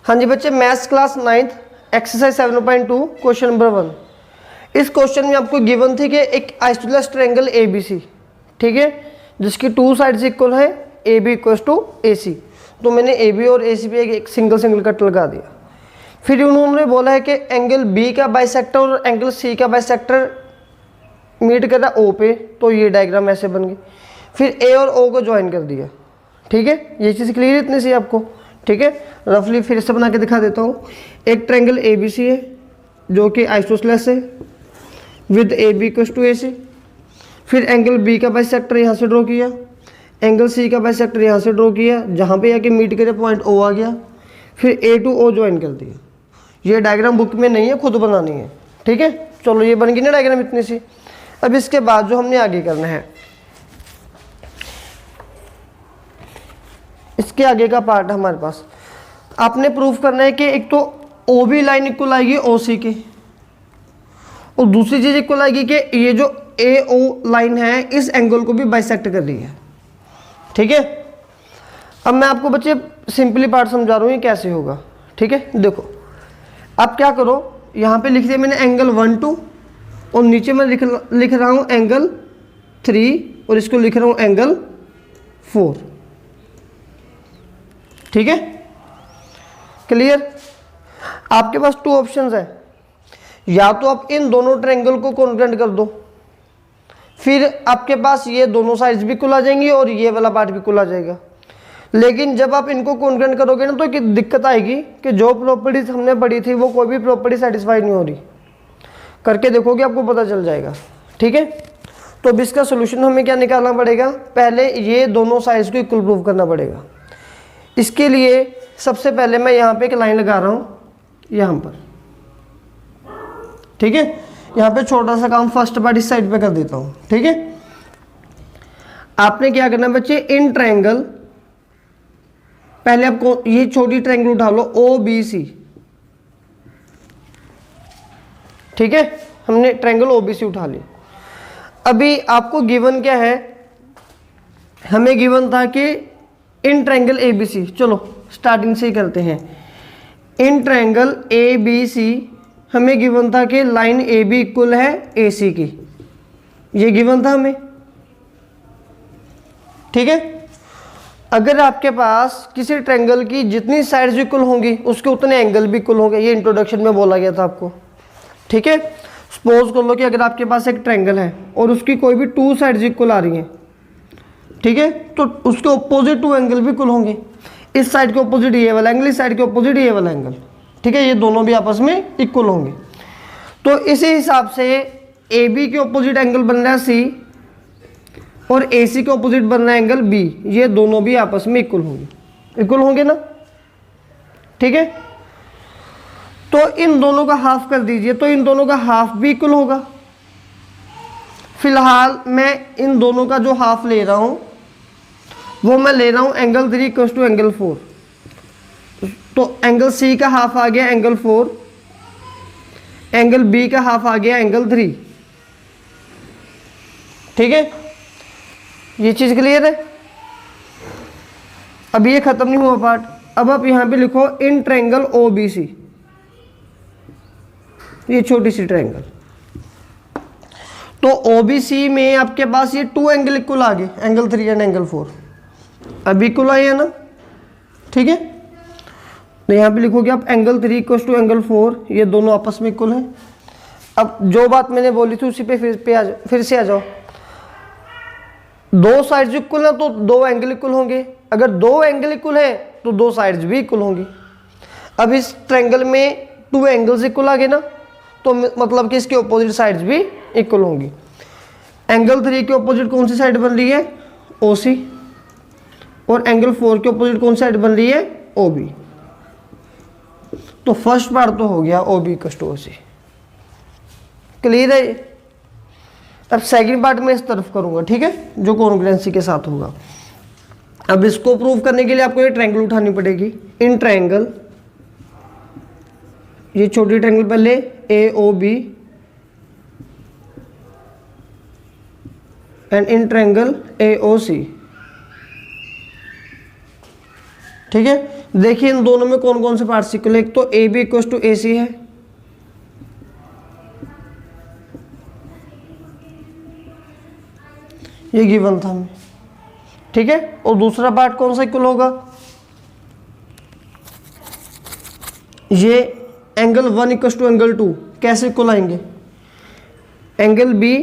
हाँ जी बच्चे, maths class 9th exercise 7.2 question number 1। इस क्वेश्चन में आपको गिवन थी कि एक आइसोसेलेस ट्रायंगल ABC, ठीक है, जिसकी टू साइड्स इक्वल है, AB इक्वल्स टू AC। तो मैंने AB और AC पे एक सिंगल कट लगा दिया। फिर उन्होंने बोला है कि एंगल B का बाइसेक्टर और एंगल C का बाइसेक्टर मीट कर रहा O पे, तो ये डायग्राम ऐसे बन गई। फिर A और O को ज्वाइन कर दिया, ठीक है। ये चीज़ क्लियर इतनी सी आपको, ठीक है। रफली फिर से बना के दिखा देता हूँ। एक ट्रायंगल ABC है जो कि आइसोसेलेस है with AB equals to AC। फिर एंगल B का बाइसेक्टर यहाँ से ड्रॉ किया, एंगल C का बाइसेक्टर यहाँ से ड्रॉ किया, जहाँ पे आके मीट करे पॉइंट O आ गया। फिर A टू O ज्वाइन कर दिया। ये डायग्राम बुक में नहीं है, खुद बनानी है, ठीक है। चलो ये बन गई ना डायग्राम इतनी सी। अब इसके बाद जो हमने आगे करना है, इसके आगे का पार्ट हमारे पास, आपने प्रूफ करना है कि एक तो OB लाइन इक्वल आएगी OC की, और दूसरी चीज इक्वल आएगी कि ये जो AO लाइन है इस एंगल को भी बाइसेक्ट कर रही है, ठीक है। अब मैं आपको बच्चे सिंपली पार्ट समझा रहा हूँ ये कैसे होगा, ठीक है। देखो आप क्या करो, यहाँ पे लिख दिया मैंने एंगल 1 2, और नीचे मैं लिख रहा हूँ एंगल 3, और इसको लिख रहा हूँ एंगल 4, ठीक है। क्लियर। आपके पास टू ऑप्शंस है, या तो आप इन दोनों ट्रायंगल को कॉन्ग्रुएंट कर दो, फिर आपके पास ये दोनों साइड्स भी इक्वल आ जाएंगी और ये वाला पार्ट भी इक्वल आ जाएगा। लेकिन जब आप इनको कॉन्ग्रुएंट करोगे ना, तो एक दिक्कत आएगी कि जो प्रॉपर्टीज हमने पढ़ी थी वो कोई भी प्रॉपर्टी सेटिस्फाई नहीं हो रही। करके देखोगे आपको पता चल जाएगा, ठीक है। तो अब इसका सोल्यूशन हमें क्या निकालना पड़ेगा, पहले ये दोनों साइड्स को इक्वल प्रूव करना पड़ेगा। इसके लिए सबसे पहले मैं यहाँ पे एक लाइन लगा रहा हूँ, यहाँ पर, ठीक है। यहाँ पे छोटा सा काम फर्स्ट पार्ट इस साइड पे कर देता हूँ, ठीक है। आपने क्या करना बच्चे, इन ट्रायंगल, पहले आपको ये छोटी ट्रायंगल उठा लो OBC, ठीक है। हमने ट्रायंगल OBC उठा लिया। अभी आपको गिवन क्या है, हमें गिवन था कि इन ट्रायंगल ABC, चलो स्टार्टिंग से ही करते हैं। इन ट्रायंगल ABC हमें गिवन था कि लाइन AB इक्वल है AC की, ये गिवन था हमें, ठीक है। अगर आपके पास किसी ट्रायंगल की जितनी साइड्स इक्वल होंगी उसके उतने एंगल भी इक्वल होंगे, ये इंट्रोडक्शन में बोला गया था आपको, ठीक है। सपोज कर लो कि अगर आपके पास एक ट्रायंगल है और उसकी कोई भी टू साइड्स इक्वल आ रही हैं, ठीक है, तो उसके ऑपोजिट टू एंगल भी इक्वल होंगे। इस साइड के ऑपोजिट ये वाला एंगल, इस साइड के ऑपोजिट ये वाला एंगल, ठीक है, ये दोनों भी आपस में इक्वल होंगे। तो इसी हिसाब से AB के ऑपोजिट एंगल बन रहा है C, और AC के ऑपोजिट बन रहा है एंगल B, ये दोनों भी आपस में इक्वल होंगे ना, ठीक है। तो इन दोनों का हाफ कर दीजिए, तो इन दोनों का हाफ भी इक्वल होगा। फिलहाल मैं इन दोनों का जो हाफ ले रहा हूं वो मैं ले रहा हूं एंगल 3 इक्वल्स टू एंगल 4। तो एंगल C का हाफ आ गया एंगल 4, एंगल B का हाफ आ गया एंगल 3, ठीक है। ये चीज क्लियर है। अब ये खत्म नहीं हुआ पार्ट। अब आप यहां पे लिखो इन ट्रायंगल OBC, ये छोटी सी ट्रायंगल। तो OBC में आपके पास ये टू एंगल इक्वल आ गए, एंगल 3 एंड एंगल 4 अब इक्वल आए है ना, ठीक है। तो यहाँ पे लिखोगे आप एंगल 3 इक्वल टू एंगल 4, ये दोनों आपस में इक्वल है। अब जो बात मैंने बोली थी उसी पे फिर से आ जाओ। दो साइड्स इक्वल है तो दो एंगल इक्वल होंगे, अगर दो एंगल इक्वल है तो दो साइड्स भी इक्वल होंगी। अब इस ट्रायंगल में टू एंगल्स इक्वल आ गए ना, तो मतलब कि इसके ऑपोजिट साइड्स भी इक्वल होंगी। एंगल 3 के ऑपोजिट कौन सी साइड बन रही है, OC, और एंगल 4 के ऑपोजिट कौन सी साइड बन रही है, OB। तो फर्स्ट पार्ट तो हो गया OB equal to OC, clear है। अब सेकंड पार्ट में इस तरफ करूंगा, ठीक है, जो कॉन्ग्रुएंसी के साथ होगा। अब इसको प्रूव करने के लिए आपको ये ट्रायंगल उठानी पड़ेगी। इन ट्रायंगल, ये छोटी ट्रायंगल पहले AOB, and in triangle AOC, ठीक है। देखिए इन दोनों में कौन कौन से पार्ट्स इक्वल है, एक तो ए बी इक्वल टू ए सी है, ये गिवन था हमें, ठीक है। और दूसरा पार्ट कौन सा इक्वल होगा, ये एंगल 1 इक्वल टू एंगल 2 कैसे इक्वल आएंगे, angle B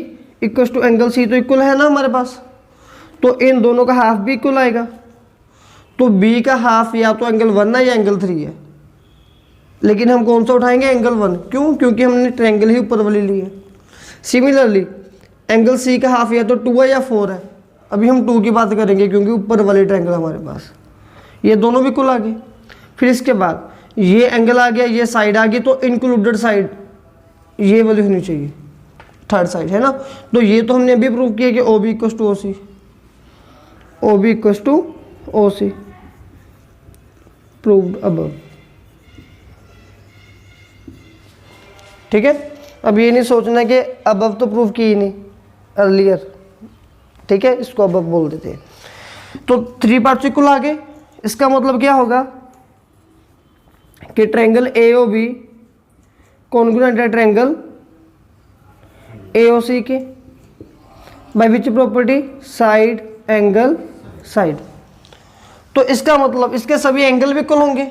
equal to angle C तो इक्वल है ना हमारे पास, तो इन दोनों का हाफ भी इक्वल आएगा। तो बी का हाफ या तो एंगल 1 है या एंगल 3 है, लेकिन हम कौन सा उठाएंगे, एंगल 1, क्यों, क्योंकि हमने ट्रायंगल ही ऊपर वाली ली है। सिमिलरली एंगल सी का हाफ या तो 2 है या 4 है, अभी हम 2 की बात करेंगे क्योंकि ऊपर वाले ट्रायंगल हमारे पास, ये दोनों भी इक्वल आ गए। फिर इसके बाद ये एंगल आ गया, ये साइड आ गई, तो इंक्लूडेड साइड ये वाली होनी चाहिए, थर्ड साइड है ना। तो ये तो हमने अभी प्रूव किया कि O B equal to O C, O B equal to O C, proved above, ठीक है। अब ये नहीं सोचना कि अबव तो प्रूव की ही नहीं अर्लियर, ठीक है, इसको अबव बोल देते हैं। तो 3 पार्ट्स इक्वल आ गए, इसका मतलब क्या होगा कि ट्रायंगल AOB कॉन्ग्रुएंट है ट्रायंगल AOC के, by which property, side angle side. तो इसका मतलब इसके सभी एंगल भी इक्वल होंगे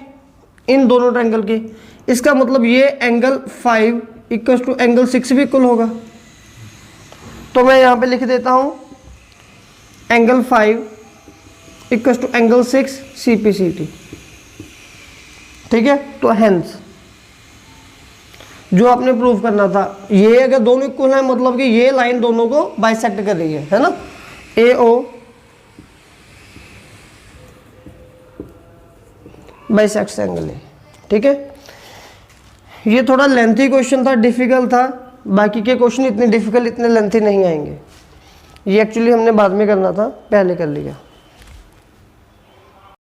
इन दोनों ट्रायंगल के, इसका मतलब ये एंगल 5 इक्वल टू एंगल 6 भी इक्वल होगा। तो मैं यहाँ पे लिख देता हूँ angle 5 equal to angle 6 CPCT, ठीक है। तो हेंस जो आपने प्रूव करना था, ये अगर दोनों इक्वल है मतलब कि ये लाइन दोनों को बाइसेक्ट कर रही है ना, AO बाइसेक्ट्स एंगल है, ठीक है। ये थोड़ा लेंथी क्वेश्चन था, डिफिकल्ट था, बाकी के क्वेश्चन इतने डिफिकल्ट इतने लेंथी नहीं आएंगे, ये एक्चुअली हमने बाद में करना था, पहले कर लिया।